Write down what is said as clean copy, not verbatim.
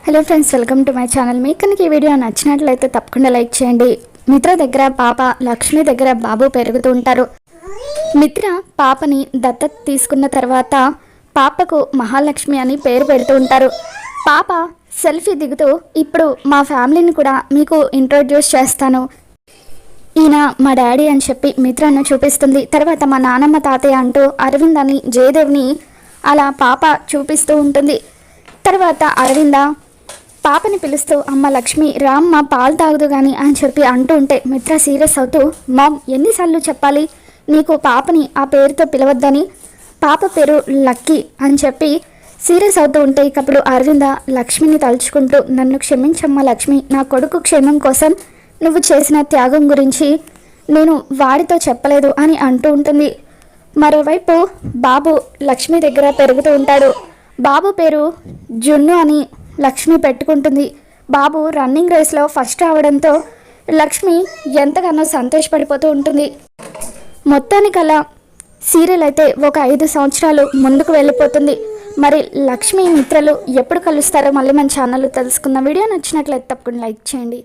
Hello friends, welcome to my channel. మీకు కనుక ఈ వీడియో నచ్చినట్లయితే తప్పకుండా లైక్ చేయండి. మిత్ర దగ్గర పాప, లక్ష్మి దగ్గర బాబు పెరుగుతూ ఉంటారు. మిత్ర పాపని దత్తత తీసుకున్న తర్వాత పాపకు మహాలక్ష్మి అని పేరు పెడుతూ ఉంటారు. పాప సెల్ఫీ దిగుతూ, ఇప్పుడు మా ఫ్యామిలీని కూడా మీకు ఇంట్రొడ్యూస్ చేస్తాను, ఈయన మా డాడీ అని చెప్పి మిత్రను చూపిస్తుంది. తర్వాత మా నానమ్మ, తాతయ్య అంటూ అరవింద్ అని జయదేవ్ని అలా పాప చూపిస్తూ ఉంటుంది. తర్వాత అరవింద పాపని పిలుస్తూ, అమ్మ లక్ష్మి రామ్మ పాలు తాగుదు కానీ అని చెప్పి అంటూ ఉంటే మిత్ర సీరియస్ అవుతూ, మామ్ ఎన్నిసార్లు చెప్పాలి నీకు పాపని ఆ పేరుతో పిలవద్దని, పాప పేరు లక్కీ అని చెప్పి సీరియస్ అవుతూ ఉంటే ఇకప్పుడు అరవింద లక్ష్మిని తలుచుకుంటూ, నన్ను క్షమించమ్మ లక్ష్మి, నా కొడుకు క్షేమం కోసం నువ్వు చేసిన త్యాగం గురించి నేను వాడితో చెప్పలేదు అని అంటూ ఉంటుంది. మరోవైపు బాబు లక్ష్మి దగ్గర పెరుగుతూ ఉంటాడు. బాబు పేరు జున్ను అని లక్ష్మి పెట్టుకుంటుంది. బాబు రన్నింగ్ రేస్లో ఫస్ట్ రావడంతో లక్ష్మి ఎంతగానో సంతోషపడిపోతూ ఉంటుంది. మొత్తానికల్లా సీరియల్ అయితే ఒక 5 సంవత్సరాలు ముందుకు వెళ్ళిపోతుంది. మరి లక్ష్మి మిత్రలు ఎప్పుడు కలుస్తారో మళ్ళీ మన ఛానల్లో తెలుసుకున్న. వీడియో నచ్చినట్లయితే తప్పకుండా లైక్ చేయండి.